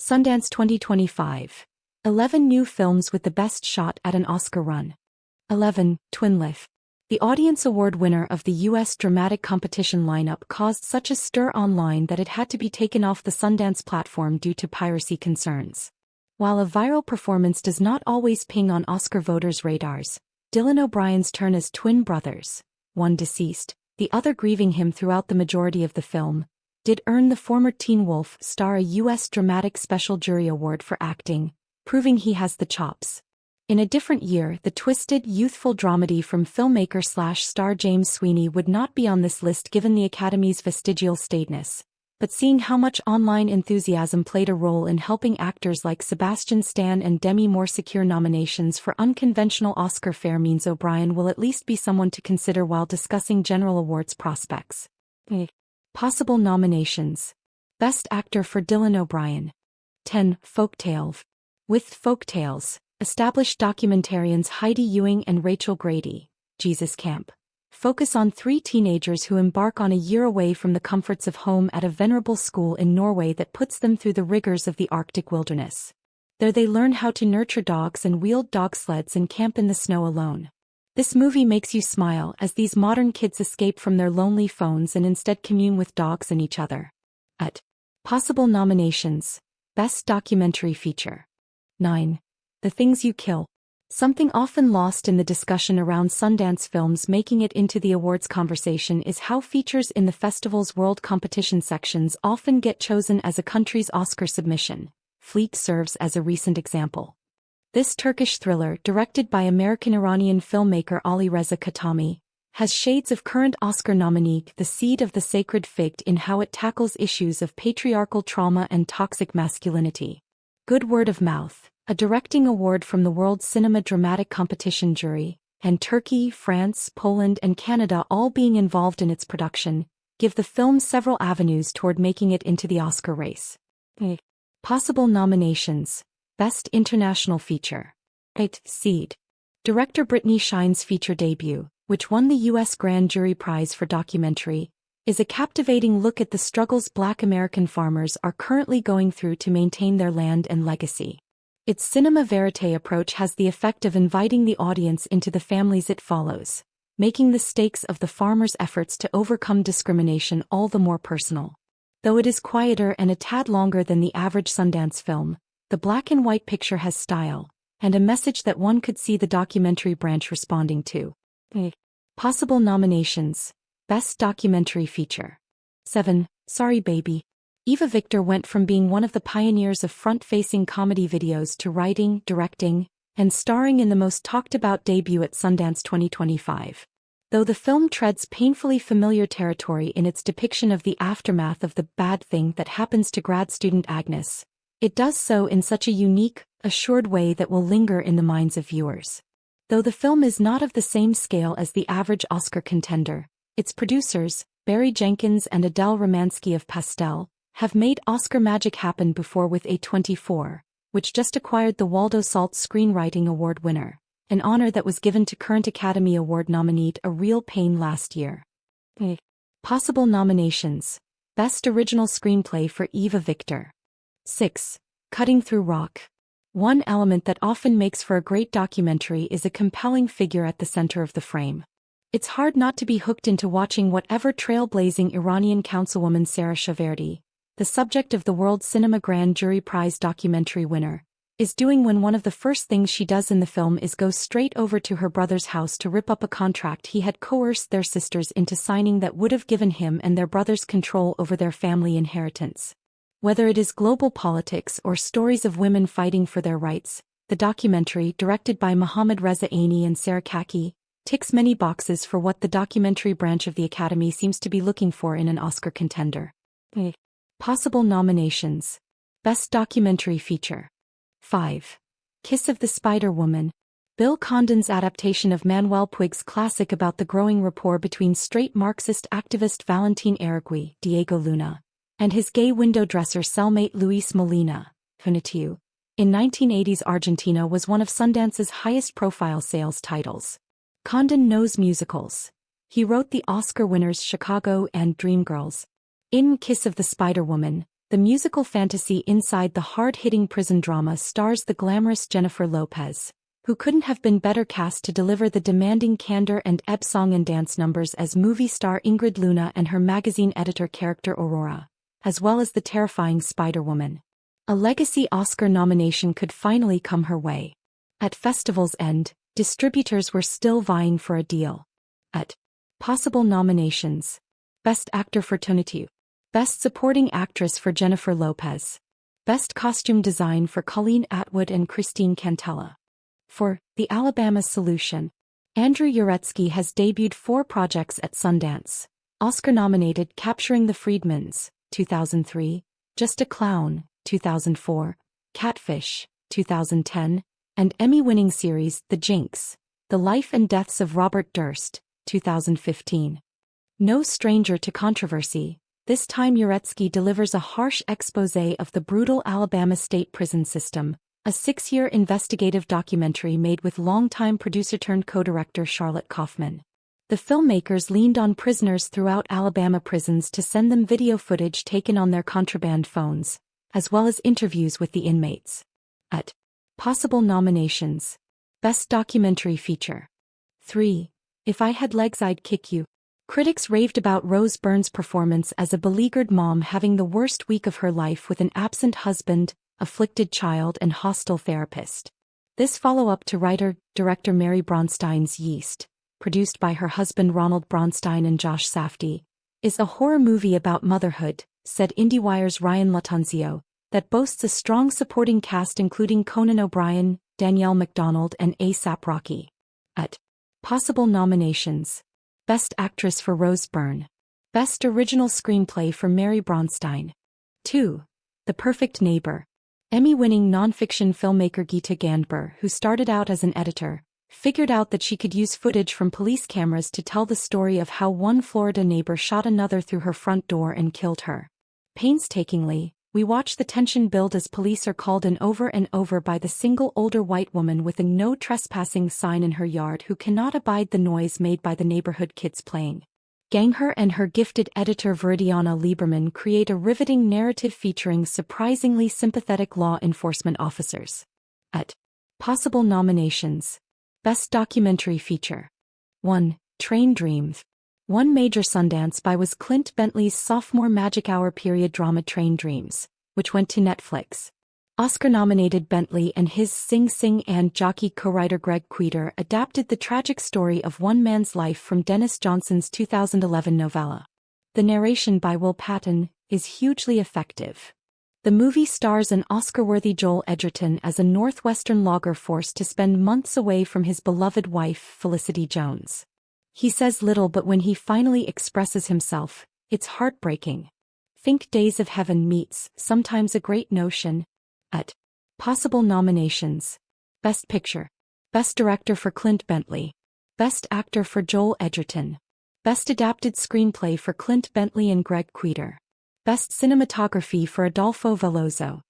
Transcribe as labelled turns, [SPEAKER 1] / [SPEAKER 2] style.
[SPEAKER 1] Sundance 2025. 11 new films with the best shot at an Oscar run. 11. Twin Lift. The Audience Award winner of the U.S. Dramatic Competition lineup caused such a stir online that it had to be taken off the Sundance platform due to piracy concerns. While a viral performance does not always ping on Oscar voters' radars, Dylan O'Brien's turn as twin brothers, one deceased, the other grieving him throughout the majority of the film, did earn the former Teen Wolf star a U.S. Dramatic Special Jury Award for acting, proving he has the chops. In a different year, the twisted, youthful dramedy from filmmaker/star James Sweeney would not be on this list given the Academy's vestigial staidness, but seeing how much online enthusiasm played a role in helping actors like Sebastian Stan and Demi Moore secure nominations for unconventional Oscar fare means O'Brien will at least be someone to consider while discussing general awards prospects. Possible nominations. Best Actor for Dylan O'Brien. 10. Folktale. With Folktales, established documentarians Heidi Ewing and Rachel Grady, Jesus Camp, focus on three teenagers who embark on a year away from the comforts of home at a venerable school in Norway that puts them through the rigors of the Arctic wilderness. There they learn how to nurture dogs and wield dog sleds and camp in the snow alone. This movie makes you smile as these modern kids escape from their lonely phones and instead commune with dogs and each other. Possible nominations. Best Documentary Feature. 9. The Things You Kill. Something often lost in the discussion around Sundance films making it into the awards conversation is how features in the festival's world competition sections often get chosen as a country's Oscar submission. Fleek serves as a recent example. This Turkish thriller, directed by American-Iranian filmmaker Ali Reza Khatami, has shades of current Oscar nominee The Seed of the Sacred Fig in how it tackles issues of patriarchal trauma and toxic masculinity. Good Word of Mouth, a directing award from the World Cinema Dramatic Competition jury, and Turkey, France, Poland and Canada all being involved in its production, give the film several avenues toward making it into the Oscar race. Possible nominations. Best International Feature. 8. Seed. Director Brittany Shine's feature debut, which won the U.S. Grand Jury Prize for Documentary, is a captivating look at the struggles Black American farmers are currently going through to maintain their land and legacy. Its cinema verite approach has the effect of inviting the audience into the families it follows, making the stakes of the farmers' efforts to overcome discrimination all the more personal. Though it is quieter and a tad longer than the average Sundance film, the black and white picture has style, and a message that one could see the documentary branch responding to. Possible nominations. Best Documentary Feature. 7. Sorry Baby. Eva Victor went from being one of the pioneers of front-facing comedy videos to writing, directing, and starring in the most talked-about debut at Sundance 2025. Though the film treads painfully familiar territory in its depiction of the aftermath of the bad thing that happens to grad student Agnes, it does so in such a unique, assured way that will linger in the minds of viewers. Though the film is not of the same scale as the average Oscar contender, its producers, Barry Jenkins and Adele Romansky of Pastel, have made Oscar magic happen before with A24, which just acquired the Waldo Salt Screenwriting Award winner, an honor that was given to current Academy Award nominee A Real Pain last year. Possible nominations. Best Original Screenplay for Eva Victor. 6. Cutting Through Rock. One element that often makes for a great documentary is a compelling figure at the center of the frame. It's hard not to be hooked into watching whatever trailblazing Iranian councilwoman Sarah Shaverdi, the subject of the World Cinema Grand Jury Prize documentary winner, is doing when one of the first things she does in the film is go straight over to her brother's house to rip up a contract he had coerced their sisters into signing that would have given him and their brothers control over their family inheritance. Whether it is global politics or stories of women fighting for their rights, the documentary, directed by Mohammad Reza Aini and Sarah Kaki, ticks many boxes for what the documentary branch of the Academy seems to be looking for in an Oscar contender. Possible nominations. Best Documentary Feature. 5. Kiss of the Spider Woman. Bill Condon's adaptation of Manuel Puig's classic about the growing rapport between straight Marxist activist Valentin Arregui, Diego Luna, and his gay window dresser cellmate Luis Molina, Funitiu, in 1980s Argentina was one of Sundance's highest-profile sales titles. Condon knows musicals. He wrote the Oscar winners Chicago and Dreamgirls. In Kiss of the Spider Woman, The musical fantasy inside the hard-hitting prison drama stars the glamorous Jennifer Lopez, who couldn't have been better cast to deliver the demanding candor and ebb song and dance numbers as movie star Ingrid Luna and her magazine editor character Aurora, as well as the terrifying Spider-Woman. A legacy Oscar nomination could finally come her way. At festival's end, distributors were still vying for a deal. At possible nominations: Best Actor for Tonatiuh, Best Supporting Actress for Jennifer Lopez, Best Costume Design for Colleen Atwood and Christine Cantella. For The Alabama Solution, Andrew Uretsky has debuted 4 projects at Sundance, Oscar-nominated Capturing the Freedmans, 2003, Just a Clown, 2004, Catfish, 2010, and Emmy-winning series The Jinx, The Life and Deaths of Robert Durst, 2015. No stranger to controversy, this time Uretsky delivers a harsh exposé of the brutal Alabama state prison system, a 6-year investigative documentary made with longtime producer-turned-co-director Charlotte Kaufman. The filmmakers leaned on prisoners throughout Alabama prisons to send them video footage taken on their contraband phones, as well as interviews with the inmates. At possible nominations: Best Documentary Feature. 3. If I Had Legs I'd Kick You. Critics raved about Rose Byrne's performance as a beleaguered mom having the worst week of her life with an absent husband, afflicted child and hostile therapist. This follow-up to writer-director Mary Bronstein's Yeast, produced by her husband Ronald Bronstein and Josh Safdie, is a horror movie about motherhood, said IndieWire's Ryan Latanzio, that boasts a strong supporting cast including Conan O'Brien, Danielle MacDonald and A$AP Rocky. At possible nominations: Best Actress for Rose Byrne, Best Original Screenplay for Mary Bronstein. 2. The Perfect Neighbor. Emmy-winning nonfiction filmmaker Geeta Gandbhir, who started out as an editor, figured out that she could use footage from police cameras to tell the story of how one Florida neighbor shot another through her front door and killed her. Painstakingly, we watch the tension build as police are called in over and over by the single older white woman with a no trespassing sign in her yard who cannot abide the noise made by the neighborhood kids playing. Gandbhir and her gifted editor Viridiana Lieberman create a riveting narrative featuring surprisingly sympathetic law enforcement officers. At possible nominations: Best Documentary Feature. 1. Train Dreams. One major Sundance buy was Clint Bentley's sophomore Magic Hour period drama Train Dreams, which went to Netflix. Oscar-nominated Bentley and his Sing Sing and jockey co-writer Greg Queter adapted the tragic story of one man's life from Dennis Johnson's 2011 novella. The narration by Will Patton is hugely effective. The movie stars an Oscar-worthy Joel Edgerton as a Northwestern logger forced to spend months away from his beloved wife, Felicity Jones. He says little, but when he finally expresses himself, it's heartbreaking. Think Days of Heaven meets Sometimes a Great Notion. At possible nominations: Best Picture, Best Director for Clint Bentley, Best Actor for Joel Edgerton, Best Adapted Screenplay for Clint Bentley and Greg Queter, Best Cinematography for Adolfo Veloso.